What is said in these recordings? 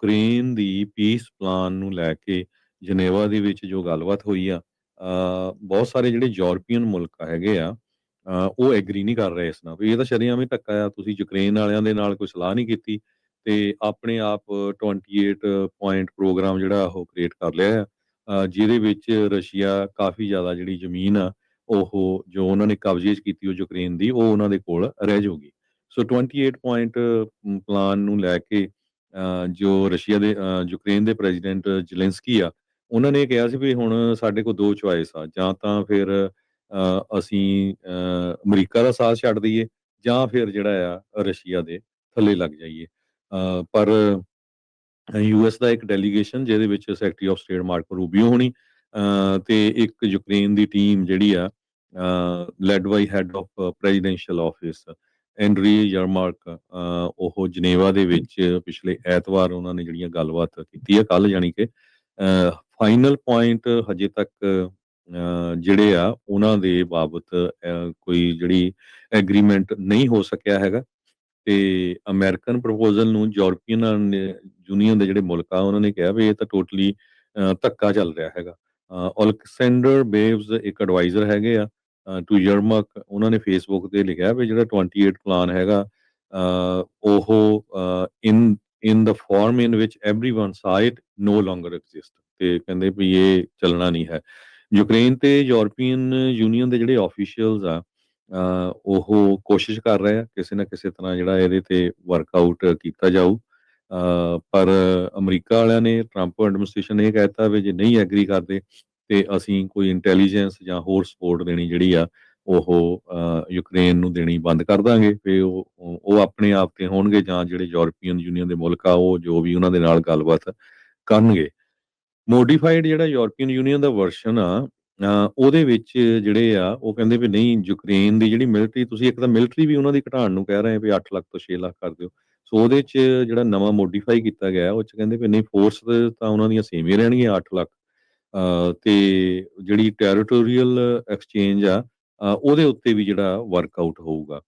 Ukraine ਦੀ piece plan ਨੂੰ ਲੈ ਕੇ Geneva ਦੇ ਵਿੱਚ ਜੋ ਗੱਲਬਾਤ ਹੋਈ ਆ, ਬਹੁਤ ਸਾਰੇ ਜਿਹੜੇ ਯੂਰਪੀਅਨ ਮੁਲਕ ਹੈਗੇ ਆ, ਉਹ ਐਗਰੀ ਨਹੀਂ ਕਰ ਰਹੇ ਇਸ ਨਾਲ ਵੀ ਇਹ ਤਾਂ ਸ਼ਰੇਆਮ ਹੀ ਧੱਕਾ ਆ। ਤੁਸੀਂ ਯੂਕਰੇਨ ਵਾਲਿਆਂ ਦੇ ਨਾਲ ਕੋਈ ਸਲਾਹ ਨਹੀਂ ਕੀਤੀ ਤੇ ਆਪਣੇ ਆਪ 28 ਪੁਆਇੰਟ ਪ੍ਰੋਗਰਾਮ ਜਿਹੜਾ ਉਹ ਕ੍ਰੀਏਟ ਕਰ ਲਿਆ ਆ, ਜਿਹਦੇ ਵਿੱਚ ਰਸ਼ੀਆ ਕਾਫੀ ਜ਼ਿਆਦਾ ਜਿਹੜੀ ਜ਼ਮੀਨ ਆ ਉਹ ਜੋ ਉਹਨਾਂ ਨੇ ਕਬਜ਼ੇ 'ਚ ਕੀਤੀ ਉਹ ਯੂਕਰੇਨ ਦੀ, ਉਹ ਉਹਨਾਂ ਦੇ ਕੋਲ ਰਹਿ ਜਾਊਗੀ। ਸੋ 28 ਪੁਆਇੰਟ ਪਲਾਨ ਨੂੰ ਲੈ ਕੇ ਜੋ ਰਸ਼ੀਆ ਦੇ ਯੂਕਰੇਨ ਦੇ ਪ੍ਰੈਜ਼ੀਡੈਂਟ ਜ਼ੈਲੈਂਸਕੀ ਆ, ਉਹਨਾਂ ਨੇ ਕਿਹਾ ਸੀ ਵੀ ਹੁਣ ਸਾਡੇ ਕੋਲ 2 ਚੁਆਇਸ ਆ, ਜਾਂ ਤਾਂ ਫਿਰ ਅਸੀਂ ਅਮਰੀਕਾ ਦਾ ਸਾਥ ਛੱਡ ਦਈਏ ਜਾਂ ਫਿਰ ਜਿਹੜਾ ਆ ਰਸ਼ੀਆ ਦੇ ਥੱਲੇ ਲੱਗ ਜਾਈਏ। ਪਰ ਯੂਐਸ ਦਾ ਇੱਕ ਡੈਲੀਗੇਸ਼ਨ ਜਿਹਦੇ ਵਿੱਚ secretary of state Marco Rubio ਹੋਣੀ ਤੇ ਇੱਕ ਯੂਕਰੇਨ ਦੀ ਟੀਮ ਜਿਹੜੀ ਆ led by head of presidential office Andriy Yermak, ਉਹ ਜਨੇਵਾ ਦੇ ਵਿੱਚ ਪਿਛਲੇ ਐਤਵਾਰ ਉਹਨਾਂ ਨੇ ਜਿਹੜੀਆਂ ਗੱਲਬਾਤ ਕੀਤੀ ਹੈ ਕੱਲ, ਯਾਨੀ ਕਿ ਫਾਈਨਲ ਪੁਆਇੰਟ ਹਜੇ ਤੱਕ ਜਿਹੜੇ ਆ ਉਹਨਾਂ ਦੇ ਬਾਬਤ ਕੋਈ ਜਿਹੜੀ ਐਗਰੀਮੈਂਟ ਨਹੀਂ ਹੋ ਸਕਿਆ ਹੈਗਾ। ਤੇ ਅਮਰੀਕਨ ਪ੍ਰਪੋਜ਼ਲ ਨੂੰ ਯੂਰਪੀਅਨ ਯੂਨੀਅਨ ਦੇ ਜਿਹੜੇ ਮੁਲਕ ਆ ਉਹਨਾਂ ਨੇ ਕਿਹਾ ਵੀ ਇਹ ਤਾਂ ਟੋਟਲੀ ਧੱਕਾ ਚੱਲ ਰਿਹਾ ਹੈਗਾ। ਓਲੈਕਸੈਂਡਰ ਬੇਵਜ਼ ਇੱਕ ਐਡਵਾਈਜ਼ਰ ਹੈਗੇ ਆ ਟੂ ਯਰਮਕ, ਉਹਨਾਂ ਨੇ ਫੇਸਬੁੱਕ ਤੇ ਲਿਖਿਆ ਵੀ ਜਿਹੜਾ 28 ਪਲਾਨ ਹੈਗਾ ਉਹ in the form in which everyone saw it no longer exist, ਤੇ ਕਹਿੰਦੇ ਵੀ ਇਹ ਚੱਲਣਾ ਨਹੀਂ ਹੈ। ਯੂਕਰੇਨ ਤੇ ਯੂਰਪੀਅਨ ਯੂਨੀਅਨ ਦੇ ਜਿਹੜੇ ਆਫੀਸ਼ੀਅਲਸ ਆ ਉਹ ਕੋਸ਼ਿਸ਼ ਕਰ ਰਹੇ ਆ ਕਿਸੇ ਨਾ ਕਿਸੇ ਤਰ੍ਹਾਂ ਜਿਹੜਾ ਇਹਦੇ ਤੇ ਵਰਕਆਊਟ ਕੀਤਾ ਜਾਊ, ਪਰ ਅਮਰੀਕਾ ਵਾਲਿਆਂ ਨੇ, ਟਰੰਪ ਐਡਮਿਨਿਸਟ੍ਰੇਸ਼ਨ ਨੇ ਇਹ ਕਹਿਤਾ ਵੀ ਜੇ ਨਹੀਂ ਐਗਰੀ ਕਰਦੇ ਤੇ ਅਸੀਂ ਕੋਈ ਇੰਟੈਲੀਜੈਂਸ ਜਾਂ ਹੋਰ ਸਪੋਰਟ ਦੇਣੀ ਜਿਹੜੀ ਆ ਉਹ ਯੂਕਰੇਨ ਨੂੰ ਦੇਣੀ ਬੰਦ ਕਰ ਦਾਂਗੇ। ਤੇ ਉਹ ਆਪਣੇ ਆਪ ਤੇ ਹੋਣਗੇ ਜਾਂ ਜਿਹੜੇ ਯੂਰਪੀਅਨ ਯੂਨੀਅਨ ਦੇ ਮੁਲਕ ਆ ਉਹ ਜੋ ਵੀ ਉਹਨਾਂ ਦੇ ਨਾਲ ਗੱਲਬਾਤ ਕਰਨਗੇ। ਮੋਡੀਫਾਈਡ ਜਿਹੜਾ ਯੂਰਪੀਅਨ ਯੂਨੀਅਨ ਦਾ ਵਰਸ਼ਨ ਆ, ਉਹਦੇ ਵਿੱਚ ਜਿਹੜੇ ਆ ਉਹ ਕਹਿੰਦੇ ਵੀ ਨਹੀਂ, ਯੂਕਰੇਨ ਦੀ ਜਿਹੜੀ ਮਿਲਟਰੀ, ਤੁਸੀਂ ਇੱਕ ਤਾਂ ਮਿਲਟਰੀ ਵੀ ਉਹਨਾਂ ਦੀ ਘਟਾਉਣ ਨੂੰ ਕਹਿ ਰਹੇ ਵੀ 8 ਲੱਖ ਤੋਂ 6 ਲੱਖ ਕਰ ਦਿਓ। ਸੋ ਉਹਦੇ 'ਚ ਜਿਹੜਾ ਨਵਾਂ ਮੋਡੀਫਾਈ ਕੀਤਾ ਗਿਆ ਉਹ 'ਚ ਕਹਿੰਦੇ ਵੀ ਨਹੀਂ, ਫੋਰਸ ਤਾਂ ਉਹਨਾਂ ਦੀਆਂ ਸੇਮ ਹੀ ਰਹਿਣਗੀਆਂ 8 ਲੱਖ, ਤੇ ਜਿਹੜੀ ਟੈਰੀਟੋਰੀਅਲ ਐਕਸਚੇਂਜ ਆ ਉਹਦੇ ਉੱਤੇ ਵੀ ਜਿਹੜਾ ਵਰਕਆਊਟ ਹੋਊਗਾ।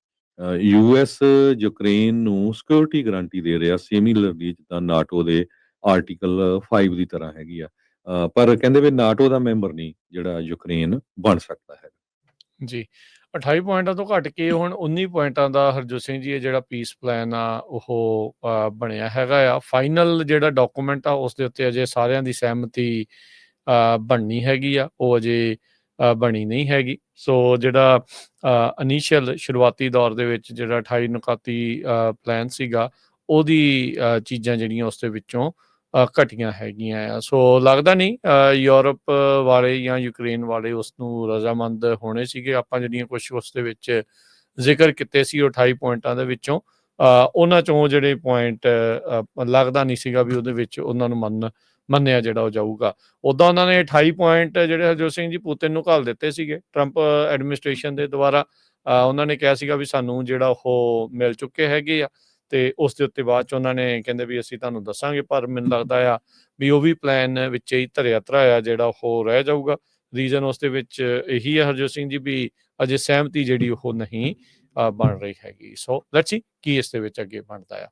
ਯੂਐਸ ਯੂਕਰੇਨ ਨੂੰ ਸਿਕਿਉਰਿਟੀ ਗਰੰਟੀ ਦੇ ਰਿਹਾ ਸਿਮਿਲਰਲੀ ਜਿੱਦਾਂ ਨਾਟੋ ਦੇ ਆਰਟੀਕਲ 5 ਦੀ ਤਰ੍ਹਾਂ ਹੈਗੀ ਆ, ਪਰ ਕਹਿੰਦੇ ਵੀ ਨਾਟੋ ਦਾ ਮੈਂਬਰ ਨਹੀਂ ਜਿਹੜਾ ਯੂਕਰੇਨ ਬਣ ਸਕਦਾ ਹੈ। ਜੀ, 28 ਪੁਆਇੰਟਾਂ ਤੋਂ ਘੱਟ ਕੇ ਹੁਣ 19 ਪੁਆਇੰਟਾਂ ਦਾ ਹਰਜੋਤ ਸਿੰਘ ਜੀ ਇਹ ਜਿਹੜਾ ਪੀਸ ਪਲਾਨ ਆ ਉਹ ਬਣਿਆ ਹੈਗਾ ਆ। ਫਾਈਨਲ ਜਿਹੜਾ ਡਾਕੂਮੈਂਟ ਆ ਉਸ ਦੇ ਉੱਤੇ ਅਜੇ ਸਾਰਿਆਂ ਦੀ ਸਹਿਮਤੀ ਬਣਨੀ ਹੈਗੀ ਆ, ਉਹ ਅਜੇ ਬਣੀ ਨਹੀਂ ਹੈਗੀ। ਸੋ ਜਿਹੜਾ ਇਨੀਸ਼ੀਅਲ ਸ਼ੁਰੂਆਤੀ ਦੌਰ ਦੇ ਵਿੱਚ ਜਿਹੜਾ 28 ਨੁਕਾਤੀ ਪਲਾਨ ਸੀਗਾ ਉਹਦੀ ਚੀਜ਼ਾਂ ਜਿਹੜੀਆਂ ਉਸ ਦੇ ਵਿੱਚੋਂ ਘਟੀਆਂ ਹੈਗੀਆਂ ਆ। ਸੋ ਲੱਗਦਾ ਨਹੀਂ ਯੂਰਪ ਵਾਲੇ ਜਾਂ ਯੂਕਰੇਨ ਵਾਲੇ ਉਸ ਨੂੰ ਰਜ਼ਾਮੰਦ ਹੋਣੇ ਸੀਗੇ। ਆਪਾਂ ਜਿਹੜੀਆਂ ਕੁਛ ਉਸ ਦੇ ਵਿੱਚ ਜ਼ਿਕਰ ਕੀਤੇ ਸੀ ਉਹ 28 ਪੁਆਇੰਟਾਂ ਦੇ ਵਿੱਚੋਂ, ਉਹਨਾਂ 'ਚੋਂ ਜਿਹੜੇ ਪੁਆਇੰਟ ਲੱਗਦਾ ਨਹੀਂ ਸੀਗਾ ਵੀ ਉਹਦੇ ਵਿੱਚ ਉਹਨਾਂ ਨੂੰ ਮੰਨਿਆ ਜਿਹੜਾ ਉਹ ਜਾਊਗਾ। ਉੱਦਾਂ ਉਹਨਾਂ ਨੇ 28 ਪੁਆਇੰਟ ਜਿਹੜੇ ਹਰਜੋਤ ਸਿੰਘ ਜੀ ਪੁਤਿਨ ਨੂੰ ਘੱਲ ਦਿੱਤੇ ਸੀਗੇ ਟਰੰਪ ਐਡਮਿਨਿਸਟ੍ਰੇਸ਼ਨ ਦੇ ਦੁਆਰਾ। ਉਹਨਾਂ ਨੇ ਕਿਹਾ ਸੀਗਾ ਵੀ ਸਾਨੂੰ ਜਿਹੜਾ ਉਹ ਮਿਲ ਚੁੱਕੇ ਹੈਗੇ ਆ, ਤੇ ਉਸ ਦੇ ਉੱਤੇ ਬਾਅਦ 'ਚ ਉਹਨਾਂ ਨੇ ਕਹਿੰਦੇ ਵੀ ਅਸੀਂ ਤੁਹਾਨੂੰ ਦੱਸਾਂਗੇ। ਪਰ ਮੈਨੂੰ ਲੱਗਦਾ ਆ ਵੀ ਉਹ ਵੀ ਪਲਾਨ ਵਿੱਚ ਹੀ ਧਰਿਆ ਧਰਾਇਆ ਜਿਹੜਾ ਉਹ ਰਹਿ ਜਾਊਗਾ। ਰੀਜ਼ਨ ਉਸ ਦੇ ਵਿੱਚ ਇਹੀ ਹੈ ਹਰਜੋਤ ਸਿੰਘ ਜੀ ਵੀ ਅਜੇ ਸਹਿਮਤੀ ਜਿਹੜੀ ਉਹ ਨਹੀਂ ਬਣ ਰਹੀ ਹੈਗੀ। ਸੋ ਲੈਟਸ ਸੀ ਕੀ ਇਸ ਦੇ ਵਿੱਚ ਅੱਗੇ ਬਣਦਾ ਆ।